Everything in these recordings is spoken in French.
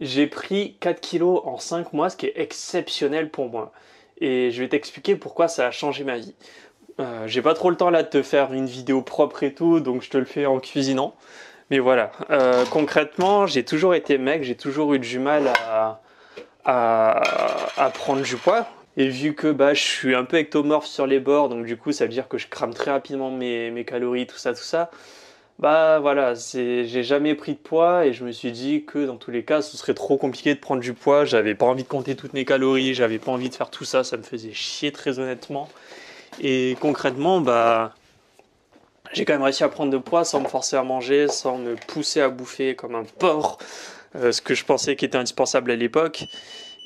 J'ai pris 4 kilos en 5 mois, ce qui est exceptionnel pour moi. Et je vais t'expliquer pourquoi ça a changé ma vie. J'ai pas trop le temps là de te faire une vidéo propre et tout, donc je te le fais en cuisinant. Mais voilà, concrètement, j'ai toujours été mec, j'ai toujours eu du mal à prendre du poids. Et vu que bah, je suis un peu ectomorphe sur les bords, donc du coup ça veut dire que je crame très rapidement mes calories, tout ça. Bah voilà, j'ai jamais pris de poids et je me suis dit que dans tous les cas, ce serait trop compliqué de prendre du poids. J'avais pas envie de compter toutes mes calories, j'avais pas envie de faire tout ça, ça me faisait chier très honnêtement. Et concrètement, bah j'ai quand même réussi à prendre de poids sans me forcer à manger, sans me pousser à bouffer comme un porc, ce que je pensais qui était indispensable à l'époque.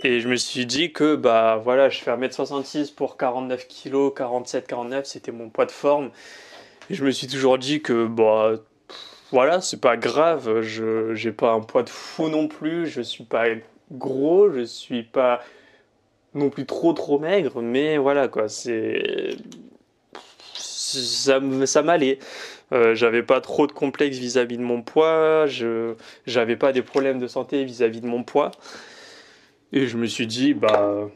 Et je me suis dit que bah voilà, je fais 1m66 pour 49 kilos, 47, 49, c'était mon poids de forme. Et je me suis toujours dit que bah voilà, c'est pas grave, je j'ai pas un poids de fou non plus, je suis pas gros, je suis pas non plus trop maigre, mais voilà quoi, ça m'allait. J'avais pas trop de complexes vis-à-vis de mon poids, j'avais pas des problèmes de santé vis-à-vis de mon poids, et je me suis dit bah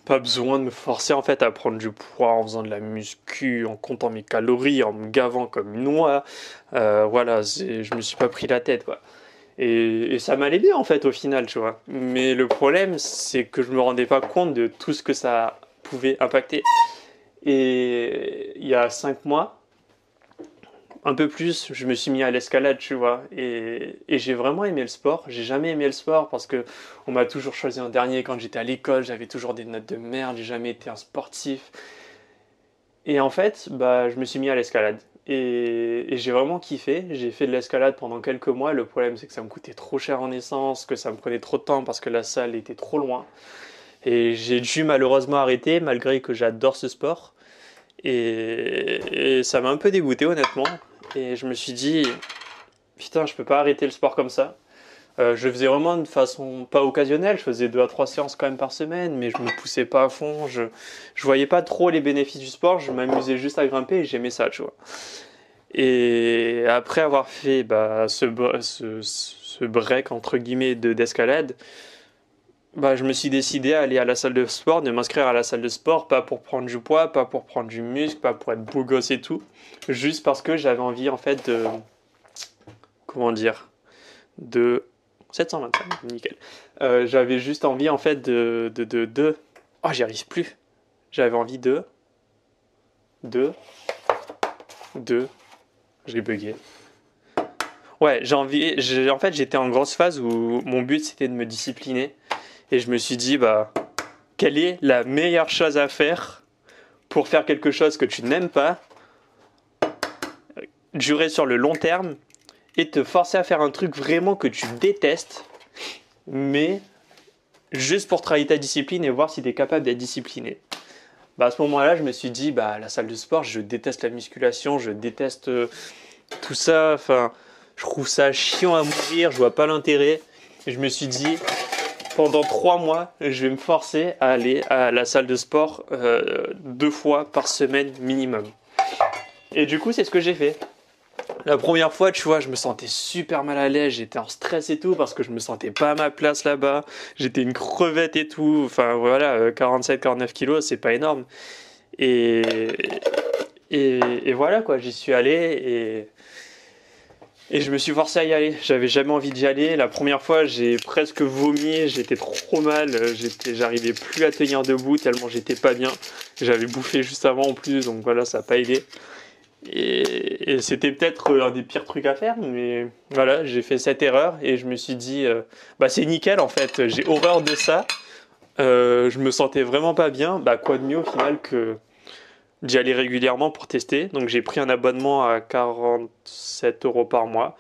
pas besoin de me forcer en fait à prendre du poids en faisant de la muscu, en comptant mes calories, en me gavant comme une noix. Voilà, je me suis pas pris la tête quoi. Et ça m'allait bien en fait au final, tu vois. Mais le problème, c'est que je me rendais pas compte de tout ce que ça pouvait impacter. Et il y a 5 mois, un peu plus, je me suis mis à l'escalade, tu vois. Et j'ai vraiment aimé le sport. J'ai jamais aimé le sport parce que on m'a toujours choisi en dernier quand j'étais à l'école. J'avais toujours des notes de merde. J'ai jamais été un sportif. Et en fait, bah, je me suis mis à l'escalade. Et j'ai vraiment kiffé. J'ai fait de l'escalade pendant quelques mois. Le problème, c'est que ça me coûtait trop cher en essence, que ça me prenait trop de temps parce que la salle était trop loin. Et j'ai dû malheureusement arrêter, malgré que j'adore ce sport. Et ça m'a un peu dégoûté, honnêtement. Et je me suis dit, putain, je peux pas arrêter le sport comme ça. Je le faisais vraiment de façon pas occasionnelle, je faisais 2 à 3 séances quand même par semaine, mais je me poussais pas à fond, je voyais pas trop les bénéfices du sport, je m'amusais juste à grimper et j'aimais ça, tu vois. Et après avoir fait bah, ce break entre guillemets d'escalade, bah, je me suis décidé à aller à la salle de sport, de m'inscrire à la salle de sport, pas pour prendre du poids, pas pour prendre du muscle, pas pour être beau gosse et tout, juste parce que j'avais envie en fait de, comment dire, de 725, nickel. J'avais juste envie en fait oh, j'y arrive plus. J'avais envie de, de, j'ai bugué. Ouais, en fait, j'étais en grosse phase où mon but c'était de me discipliner et je me suis dit, bah, quelle est la meilleure chose à faire pour faire quelque chose que tu n'aimes pas, durer sur le long terme et te forcer à faire un truc vraiment que tu détestes, mais juste pour travailler ta discipline et voir si tu es capable d'être discipliné. Bah à ce moment-là, je me suis dit, bah la salle de sport, je déteste la musculation, je déteste tout ça, enfin, je trouve ça chiant à mourir, je vois pas l'intérêt. Et je me suis dit, pendant 3 mois, je vais me forcer à aller à la salle de sport 2 fois par semaine minimum. Et du coup, c'est ce que j'ai fait. La première fois, tu vois, je me sentais super mal à l'aise, j'étais en stress et tout parce que je me sentais pas à ma place là-bas. J'étais une crevette et tout. Enfin voilà, 47-49 kilos, c'est pas énorme. Et, et voilà quoi, j'y suis allé et je me suis forcé à y aller. J'avais jamais envie d'y aller. La première fois, j'ai presque vomi, j'étais trop mal, j'arrivais plus à tenir debout tellement j'étais pas bien. J'avais bouffé juste avant en plus, donc voilà, ça a pas aidé. Et c'était peut-être un des pires trucs à faire, mais voilà, j'ai fait cette erreur et je me suis dit, bah c'est nickel en fait, j'ai horreur de ça. Je me sentais vraiment pas bien, bah quoi de mieux au final que d'y aller régulièrement pour tester. Donc j'ai pris un abonnement à 47 € par mois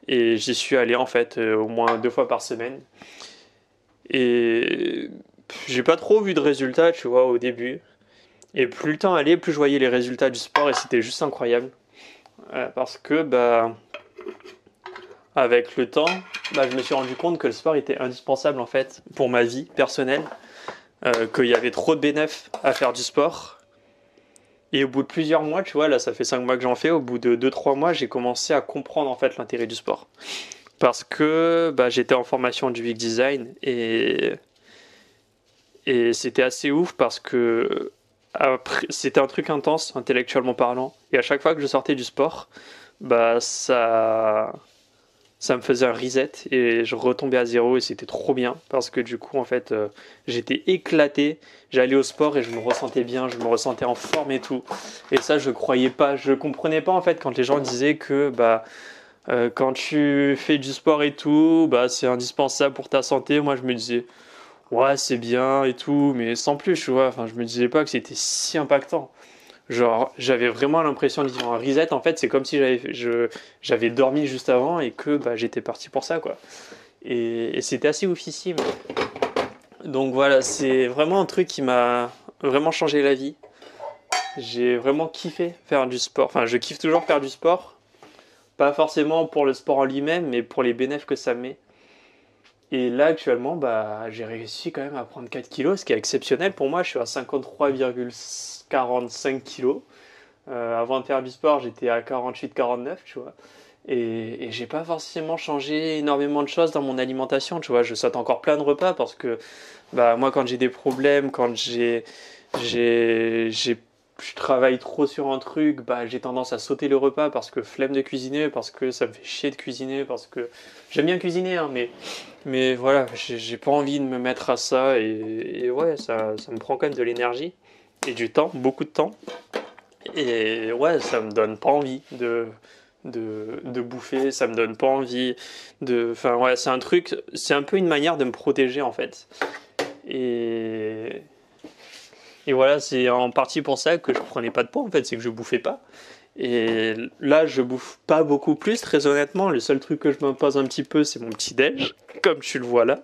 et j'y suis allé en fait au moins 2 fois par semaine. Et j'ai pas trop vu de résultats, tu vois, au début. Et plus le temps allait, plus je voyais les résultats du sport et c'était juste incroyable. Parce que bah, avec le temps, bah, je me suis rendu compte que le sport était indispensable en fait pour ma vie personnelle, qu'il y avait trop de bénéfices à faire du sport. Et au bout de plusieurs mois, tu vois, là ça fait 5 mois que j'en fais, au bout de 2-3 mois, j'ai commencé à comprendre en fait l'intérêt du sport. parce que bah, j'étais en formation du UX design et c'était assez ouf parce que c'était un truc intense intellectuellement parlant et à chaque fois que je sortais du sport, bah ça me faisait un reset et je retombais à zéro et c'était trop bien parce que du coup en fait j'étais éclaté, j'allais au sport et je me ressentais bien, je me ressentais en forme et tout. Et ça je croyais pas, je comprenais pas en fait quand les gens disaient que bah quand tu fais du sport et tout, bah c'est indispensable pour ta santé. Moi je me disais ouais c'est bien et tout, mais sans plus tu vois. Enfin je me disais pas que c'était si impactant. Genre, j'avais vraiment l'impression de vivre un reset. En fait, c'est comme si j'avais dormi juste avant et que bah, j'étais parti pour ça, quoi. Et c'était assez oufissime. Donc voilà, c'est vraiment un truc qui m'a vraiment changé la vie. J'ai vraiment kiffé faire du sport. Enfin, je kiffe toujours faire du sport. Pas forcément pour le sport en lui-même, mais pour les bénéfices que ça met. Et là, actuellement, bah, j'ai réussi quand même à prendre 4 kilos, ce qui est exceptionnel pour moi. Je suis à 53,45 kilos. Avant de faire du sport, j'étais à 48-49, tu vois. Et j'ai pas forcément changé énormément de choses dans mon alimentation, tu vois. Je saute encore plein de repas parce que bah, moi, quand j'ai des problèmes, quand je travaille trop sur un truc, bah, j'ai tendance à sauter le repas parce que flemme de cuisiner, parce que ça me fait chier de cuisiner, parce que j'aime bien cuisiner, hein, mais voilà, j'ai pas envie de me mettre à ça et ouais, ça me prend quand même de l'énergie et du temps, beaucoup de temps. Et ouais, ça me donne pas envie de bouffer, ça me donne pas envie de. Enfin, ouais, c'est un truc, c'est un peu une manière de me protéger en fait. Et, et voilà, c'est en partie pour ça que je prenais pas de poids en fait, c'est que je bouffais pas. Et là, je bouffe pas beaucoup plus, très honnêtement. Le seul truc que je m'impose un petit peu, c'est mon petit déj, comme tu le vois là.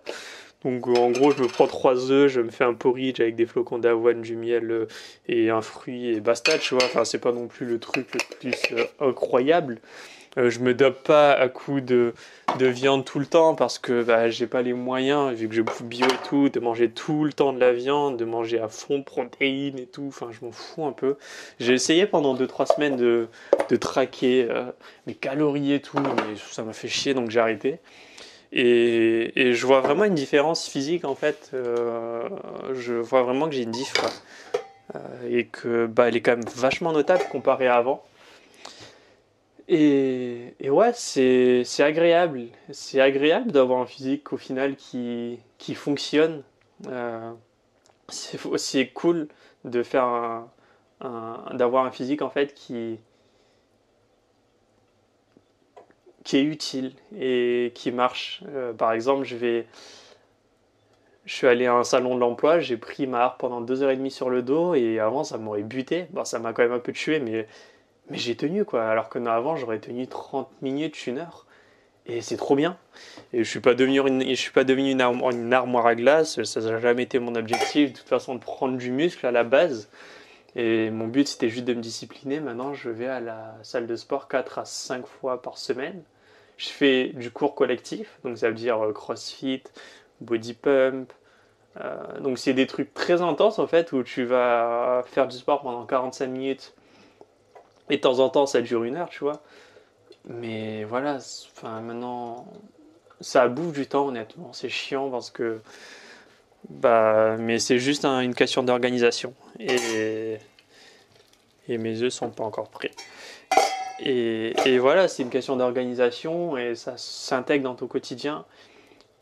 Donc en gros, je me prends 3 œufs, je me fais un porridge avec des flocons d'avoine, du miel et un fruit et basta, tu vois. Enfin, c'est pas non plus le truc le plus incroyable. Je me dope pas à coup de viande tout le temps parce que bah, j'ai pas les moyens, vu que je bouffe bio et tout, de manger tout le temps de la viande, de manger à fond protéines et tout. Enfin, je m'en fous un peu. J'ai essayé pendant 2-3 semaines de traquer mes calories et tout, mais ça m'a fait chier donc j'ai arrêté. Et je vois vraiment une différence physique en fait. Je vois vraiment que j'ai une diff quoi. Et que bah, elle est quand même vachement notable comparée à avant. Et ouais, c'est agréable. C'est agréable d'avoir un physique au final qui fonctionne. Euh, c'est aussi cool de faire d'avoir un physique en fait qui est utile et qui marche. Par exemple, je suis allé à un salon de l'emploi, j'ai pris ma harpe pendant 2 heures et demie sur le dos et avant ça m'aurait buté. Bon, ça m'a quand même un peu tué, mais j'ai tenu quoi. Alors que avant j'aurais tenu 30 minutes, 1 heure. Et c'est trop bien. Et je suis pas devenu une armoire à glace, ça n'a jamais été mon objectif de toute façon de prendre du muscle à la base. Et mon but c'était juste de me discipliner. Maintenant je vais à la salle de sport 4 à 5 fois par semaine. Je fais du cours collectif, donc ça veut dire crossfit, body pump, donc c'est des trucs très intenses en fait où tu vas faire du sport pendant 45 minutes et de temps en temps ça dure 1 heure, tu vois. Mais voilà, enfin maintenant ça bouffe du temps honnêtement, c'est chiant parce que bah mais c'est juste une question d'organisation et mes œufs sont pas encore prêts. Et voilà, c'est une question d'organisation et ça s'intègre dans ton quotidien.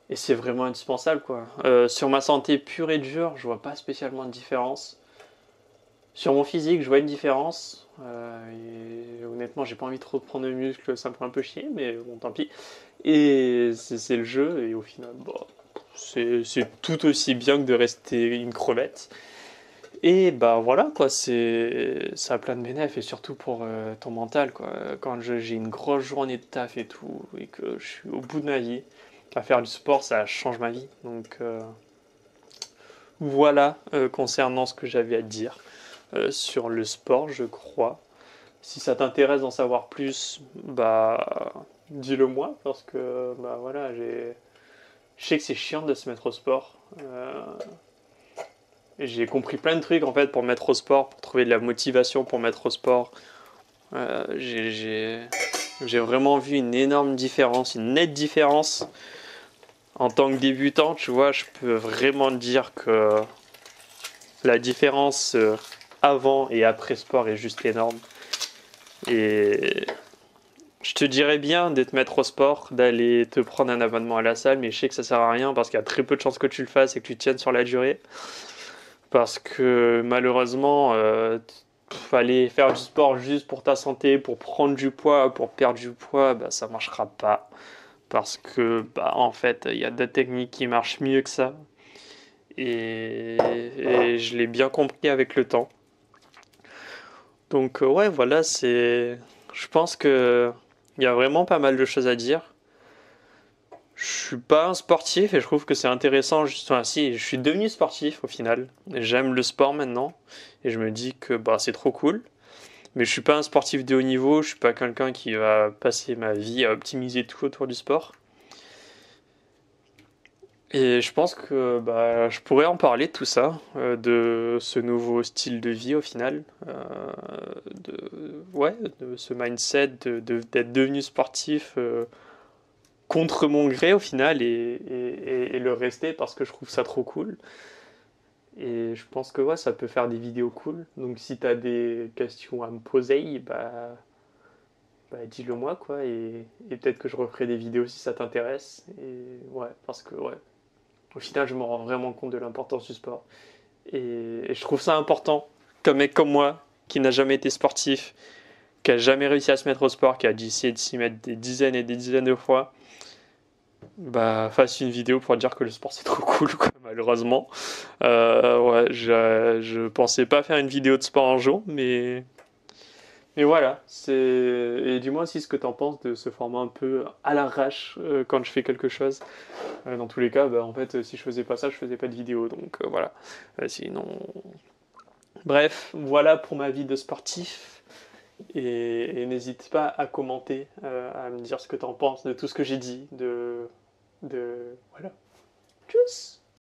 Et c'est vraiment indispensable quoi. Sur ma santé pure et dure, je vois pas spécialement de différence. Sur mon physique, je vois une différence. Et honnêtement, j'ai pas envie trop de prendre de muscles, ça me fait un peu chier, mais bon, tant pis. Et c'est le jeu, et au final, bah, c'est tout aussi bien que de rester une crevette. Et bah voilà, quoi, ça a plein de bénéfices, et surtout pour ton mental, quoi. Quand j'ai une grosse journée de taf et tout, et que je suis au bout de ma vie, à faire du sport, ça change ma vie. Donc voilà concernant ce que j'avais à te dire sur le sport, je crois. Si ça t'intéresse d'en savoir plus, bah dis-le moi parce que bah voilà, je sais que c'est chiant de se mettre au sport. J'ai compris plein de trucs en fait pour me mettre au sport, pour trouver de la motivation pour me mettre au sport. J'ai J'ai vraiment vu une énorme différence, une nette différence. En tant que débutant, tu vois, je peux vraiment dire que la différence avant et après sport est juste énorme. Et je te dirais bien de te mettre au sport, d'aller te prendre un abonnement à la salle, mais je sais que ça sert à rien parce qu'il y a très peu de chances que tu le fasses et que tu tiennes sur la durée. Parce que malheureusement, aller faire du sport juste pour ta santé, pour prendre du poids, pour perdre du poids, bah, ça marchera pas. Parce que, bah, en fait, il y a d'autres techniques qui marchent mieux que ça. Et je l'ai bien compris avec le temps. Donc, ouais, voilà, c'est. Je pense que il y a vraiment pas mal de choses à dire. Je suis pas un sportif et je trouve que c'est intéressant. Enfin, si, je suis devenu sportif au final. J'aime le sport maintenant et je me dis que bah, c'est trop cool. Mais je suis pas un sportif de haut niveau. Je suis pas quelqu'un qui va passer ma vie à optimiser tout autour du sport. Et je pense que bah, je pourrais en parler de tout ça, de ce nouveau style de vie au final, ouais, de ce mindset d'être devenu sportif contre mon gré au final et le rester parce que je trouve ça trop cool. Et je pense que ouais, ça peut faire des vidéos cool. Donc si tu as des questions à me poser, dis-le moi quoi. Et peut-être que je referai des vidéos si ça t'intéresse. Et ouais, parce que ouais, au final, je me rends vraiment compte de l'importance du sport. Et je trouve ça important qu'un mec comme moi, qui n'a jamais été sportif, qui a jamais réussi à se mettre au sport, qui a dû essayer de s'y mettre des dizaines et des dizaines de fois, bah, fasse une vidéo pour dire que le sport c'est trop cool, quoi, malheureusement. Ouais, je pensais pas faire une vidéo de sport un jour, mais voilà. Et dis-moi aussi ce que t'en penses de ce format un peu à l'arrache quand je fais quelque chose. Dans tous les cas, bah, en fait, si je faisais pas ça, je faisais pas de vidéo, donc voilà. Sinon, bref, voilà pour ma vie de sportif. Et n'hésite pas à commenter, à me dire ce que t'en penses de tout ce que j'ai dit, voilà. Tchuss!